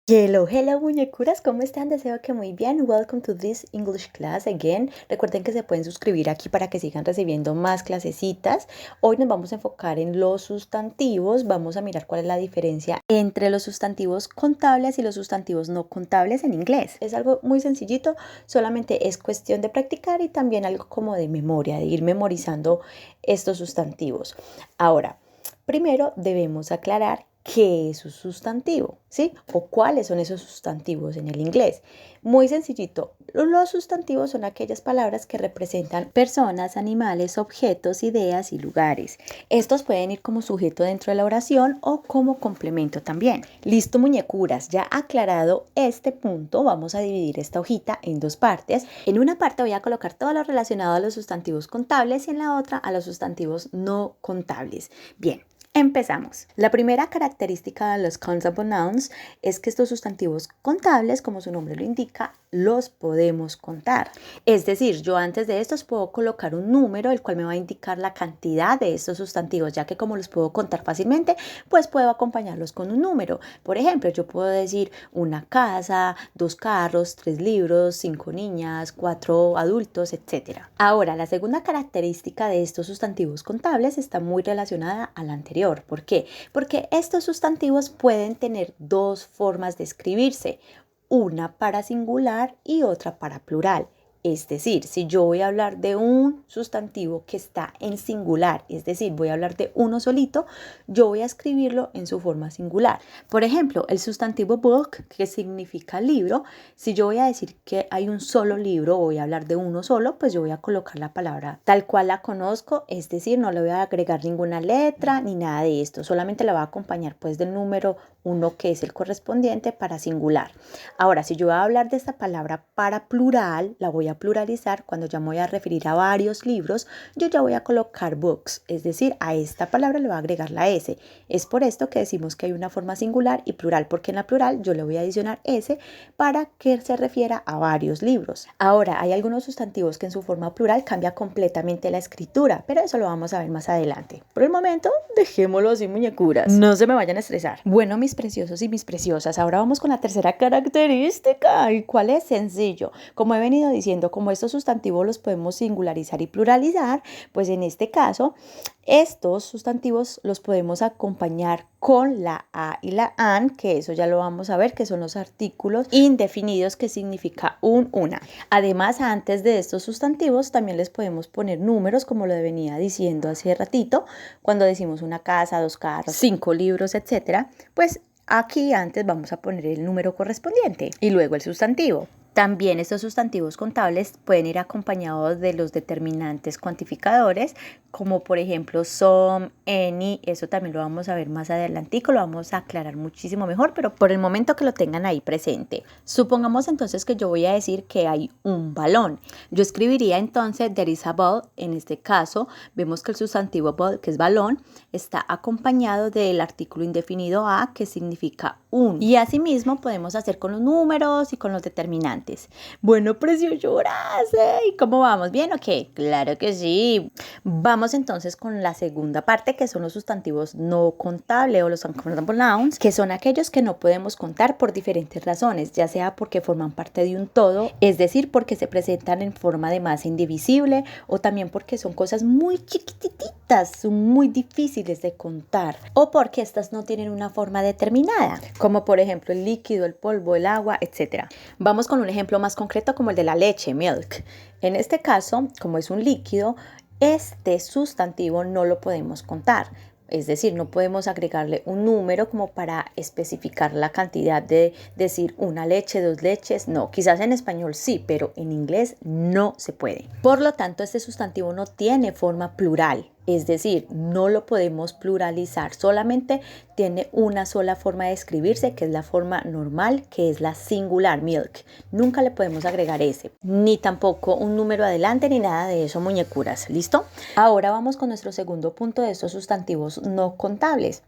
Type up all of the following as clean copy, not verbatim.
Hello, hello muñecuras, ¿cómo están? Deseo que muy bien. Welcome to this English class again. Recuerden que se pueden suscribir aquí para que sigan recibiendo más clasecitas. Hoy nos vamos a enfocar en los sustantivos. Vamos a mirar cuál es la diferencia entre los sustantivos contables y los sustantivos no contables en inglés. Es algo muy sencillito, solamente es cuestión de practicar y también algo como de memoria, de ir memorizando estos sustantivos. Ahora, primero debemos aclarar qué es un sustantivo, ¿sí? O cuáles son esos sustantivos en el inglés. Muy sencillito, los sustantivos son aquellas palabras que representan personas, animales, objetos, ideas y lugares. Estos pueden ir como sujeto dentro de la oración o como complemento también. Listo, muñecuras, ya aclarado este punto, vamos a dividir esta hojita en dos partes. En una parte voy a colocar todo lo relacionado a los sustantivos contables y en la otra a los sustantivos no contables. Bien. Empezamos. La primera característica de los countable nouns es que estos sustantivos contables, como su nombre lo indica, los podemos contar. Es decir, yo antes de estos puedo colocar un número, el cual me va a indicar la cantidad de estos sustantivos, ya que como los puedo contar fácilmente, pues puedo acompañarlos con un número. Por ejemplo, yo puedo decir una casa, 2 carros, 3 libros, 5 niñas, 4 adultos, etc. Ahora, la segunda característica de estos sustantivos contables está muy relacionada a la anterior. ¿Por qué? Porque estos sustantivos pueden tener dos formas de escribirse, una para singular y otra para plural. Es decir, si yo voy a hablar de un sustantivo que está en singular, es decir, voy a hablar de uno solito, yo voy a escribirlo en su forma singular. Por ejemplo, el sustantivo book, que significa libro, si yo voy a decir que hay un solo libro o voy a hablar de uno solo, pues yo voy a colocar la palabra tal cual la conozco, es decir, no le voy a agregar ninguna letra ni nada de esto, solamente la voy a acompañar pues del número 1 que es el correspondiente para singular. Ahora, si yo voy a hablar de esta palabra para plural, la voy a pluralizar. Cuando ya me voy a referir a varios libros, yo ya voy a colocar books, es decir, a esta palabra le voy a agregar la S. Es por esto que decimos que hay una forma singular y plural, porque en la plural yo le voy a adicionar S para que se refiera a varios libros. Ahora, hay algunos sustantivos que en su forma plural cambia completamente la escritura, pero eso lo vamos a ver más adelante. Por el momento, dejémoslo así, muñecuras. No se me vayan a estresar. Bueno, mis preciosos y mis preciosas, ahora vamos con la tercera característica. ¿Y cuál es? Sencillo. Como he venido diciendo, como estos sustantivos los podemos singularizar y pluralizar, pues en este caso, estos sustantivos los podemos acompañar con la a y la an, que eso ya lo vamos a ver, que son los artículos indefinidos, que significa un, una. Además, antes de estos sustantivos también les podemos poner números, como lo venía diciendo hace ratito, cuando decimos una casa, 2 carros, 5 libros, etcétera, pues aquí antes vamos a poner el número correspondiente y luego el sustantivo. También estos sustantivos contables pueden ir acompañados de los determinantes cuantificadores, como por ejemplo some, any, eso también lo vamos a ver más adelantico, lo vamos a aclarar muchísimo mejor, pero por el momento que lo tengan ahí presente. Supongamos entonces que yo voy a decir que hay un balón. Yo escribiría entonces there is a ball. En este caso vemos que el sustantivo ball, que es balón, está acompañado del artículo indefinido a, que significa un. Y asimismo podemos hacer con los números y con los determinantes. Bueno, preciosas, ¿y cómo vamos? ¿Bien o qué? Claro que sí. Vamos entonces con la segunda parte, que son los sustantivos no contables o los uncountable nouns, que son aquellos que no podemos contar por diferentes razones, ya sea porque forman parte de un todo, es decir, porque se presentan en forma de masa indivisible, o también porque son cosas muy chiquititas, son muy difíciles de contar, o porque estas no tienen una forma determinada, como por ejemplo el líquido, el polvo, el agua, etc. Vamos con un ejemplo más concreto como el de la leche, milk. En este caso, como es un líquido, este sustantivo no lo podemos contar. Es decir, no podemos agregarle un número como para especificar la cantidad de decir una leche, 2 leches. No, quizás en español sí, pero en inglés no se puede. Por lo tanto, este sustantivo no tiene forma plural. Es decir, no lo podemos pluralizar, solamente tiene una sola forma de escribirse, que es la forma normal, que es la singular, milk. Nunca le podemos agregar ese, ni tampoco un número adelante, ni nada de eso, muñecuras. ¿Listo? Ahora vamos con nuestro segundo punto de estos sustantivos no contables.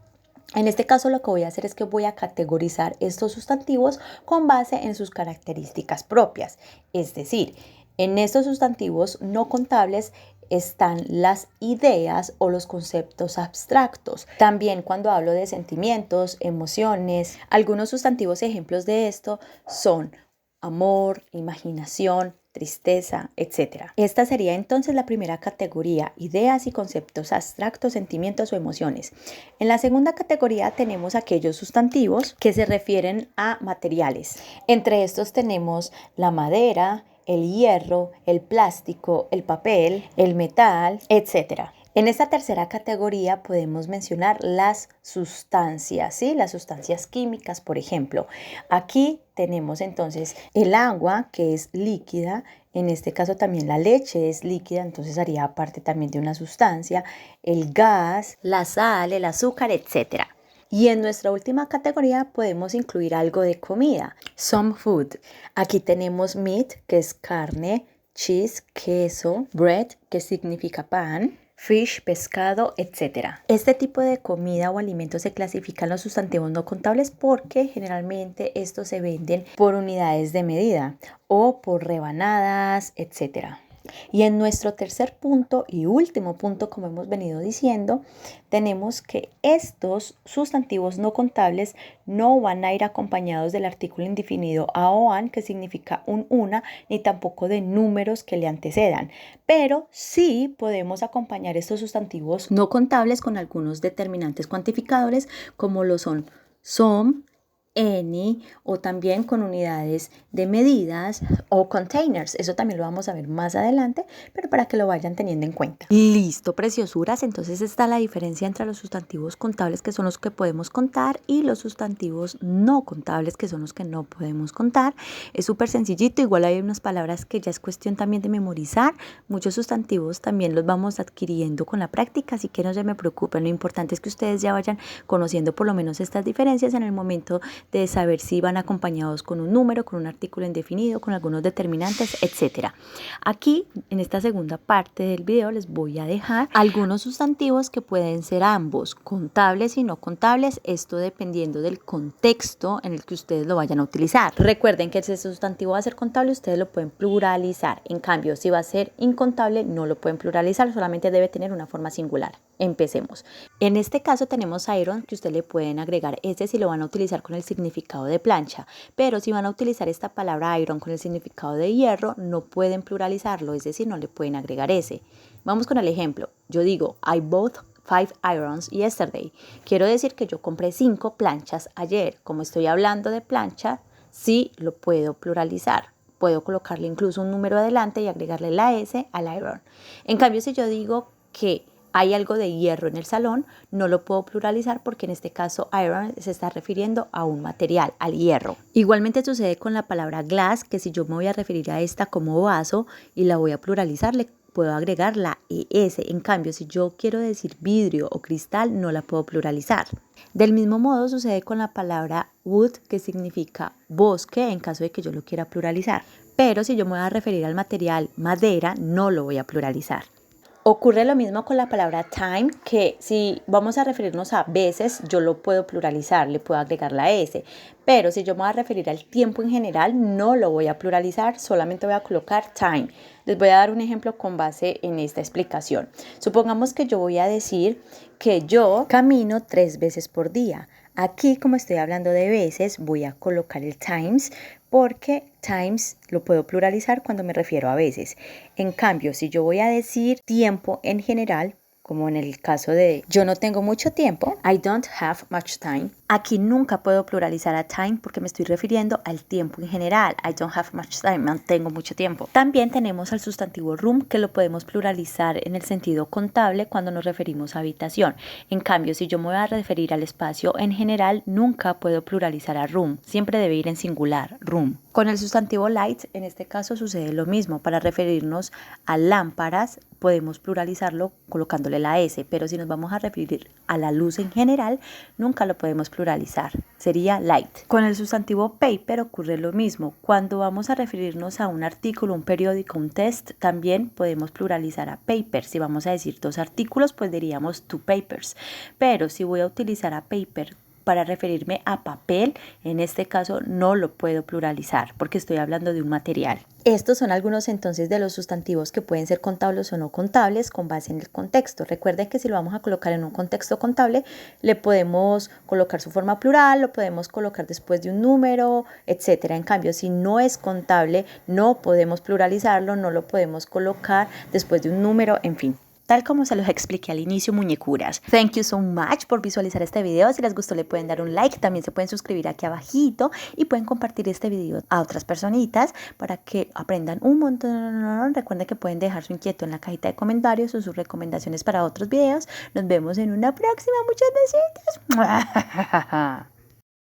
En este caso lo que voy a hacer es que voy a categorizar estos sustantivos con base en sus características propias. Es decir, en estos sustantivos no contables, están las ideas o los conceptos abstractos. También cuando hablo de sentimientos, emociones, algunos sustantivos ejemplos de esto son amor, imaginación, tristeza, etc. Esta sería entonces la primera categoría, ideas y conceptos abstractos, sentimientos o emociones. En la segunda categoría tenemos aquellos sustantivos que se refieren a materiales. Entre estos tenemos la madera, el hierro, el plástico, el papel, el metal, etc. En esta tercera categoría podemos mencionar las sustancias, ¿sí? Las sustancias químicas, por ejemplo. Aquí tenemos entonces el agua, que es líquida. En este caso también la leche es líquida, entonces haría parte también de una sustancia. El gas, la sal, el azúcar, etc. Y en nuestra última categoría podemos incluir algo de comida, some food. Aquí tenemos meat, que es carne, cheese, queso, bread, que significa pan, fish, pescado, etc. Este tipo de comida o alimentos se clasifican los sustantivos no contables porque generalmente estos se venden por unidades de medida o por rebanadas, etc. Y en nuestro tercer punto y último punto, como hemos venido diciendo, tenemos que estos sustantivos no contables no van a ir acompañados del artículo indefinido a o an, que significa un, una, ni tampoco de números que le antecedan. Pero sí podemos acompañar estos sustantivos no contables con algunos determinantes cuantificadores, como lo son some, any o también con unidades de medidas o containers. Eso también lo vamos a ver más adelante, pero para que lo vayan teniendo en cuenta. Listo, preciosuras. Entonces está la diferencia entre los sustantivos contables, que son los que podemos contar, y los sustantivos no contables, que son los que no podemos contar. Es súper sencillito. Igual hay unas palabras que ya es cuestión también de memorizar. Muchos sustantivos también los vamos adquiriendo con la práctica, así que no se me preocupen. Lo importante es que ustedes ya vayan conociendo por lo menos estas diferencias en el momento de saber si van acompañados con un número, con un artículo indefinido, con algunos determinantes, etc. Aquí, en esta segunda parte del video, les voy a dejar algunos sustantivos que pueden ser ambos, contables y no contables, esto dependiendo del contexto en el que ustedes lo vayan a utilizar. Recuerden que si ese sustantivo va a ser contable, ustedes lo pueden pluralizar. En cambio, si va a ser incontable, no lo pueden pluralizar, solamente debe tener una forma singular. Empecemos. En este caso tenemos iron, que ustedes le pueden agregar ese si lo van a utilizar con el significado de plancha, pero si van a utilizar esta palabra iron con el significado de hierro, no pueden pluralizarlo, es decir, no le pueden agregar ese. Vamos con el ejemplo. Yo digo, I bought 5 irons yesterday. Quiero decir que yo compré 5 planchas ayer. Como estoy hablando de plancha, sí lo puedo pluralizar. Puedo colocarle incluso un número adelante y agregarle la S al iron. En cambio, si yo digo que hay algo de hierro en el salón, no lo puedo pluralizar porque en este caso iron se está refiriendo a un material, al hierro. Igualmente sucede con la palabra glass, que si yo me voy a referir a esta como vaso y la voy a pluralizar, le puedo agregar la ES. En cambio, si yo quiero decir vidrio o cristal, no la puedo pluralizar. Del mismo modo sucede con la palabra wood, que significa bosque, en caso de que yo lo quiera pluralizar. Pero si yo me voy a referir al material madera, no lo voy a pluralizar. Ocurre lo mismo con la palabra time, que si vamos a referirnos a veces, yo lo puedo pluralizar, le puedo agregar la S. Pero si yo me voy a referir al tiempo en general, no lo voy a pluralizar, solamente voy a colocar time. Les voy a dar un ejemplo con base en esta explicación. Supongamos que yo voy a decir que yo camino 3 veces por día. Aquí, como estoy hablando de veces, voy a colocar el times porque times lo puedo pluralizar cuando me refiero a veces. En cambio, si yo voy a decir tiempo en general, como en el caso de yo no tengo mucho tiempo, I don't have much time. Aquí nunca puedo pluralizar a time porque me estoy refiriendo al tiempo en general. I don't have much time, no tengo mucho tiempo. También tenemos al sustantivo room, que lo podemos pluralizar en el sentido contable cuando nos referimos a habitación. En cambio, si yo me voy a referir al espacio en general, nunca puedo pluralizar a room. Siempre debe ir en singular, room. Con el sustantivo light, en este caso sucede lo mismo. Para referirnos a lámparas, podemos pluralizarlo colocándole la S, pero si nos vamos a referir a la luz en general, nunca lo podemos pluralizar. Sería light. Con el sustantivo paper ocurre lo mismo. Cuando vamos a referirnos a un artículo, un periódico, un test, también podemos pluralizar a paper. Si vamos a decir 2 artículos, pues diríamos 2 papers. Pero si voy a utilizar a paper Para referirme a papel, en este caso no lo puedo pluralizar porque estoy hablando de un material. Estos son algunos entonces de los sustantivos que pueden ser contables o no contables con base en el contexto. Recuerden que si lo vamos a colocar en un contexto contable, le podemos colocar su forma plural, lo podemos colocar después de un número, etc. En cambio, si no es contable, no podemos pluralizarlo, no lo podemos colocar después de un número, en fin. Tal como se los expliqué al inicio, muñecuras. Thank you so much por visualizar este video. Si les gustó, le pueden dar un like. También se pueden suscribir aquí abajito y pueden compartir este video a otras personitas para que aprendan un montón. Recuerden que pueden dejar su inquietud en la cajita de comentarios o sus recomendaciones para otros videos. Nos vemos en una próxima. Muchas besitos.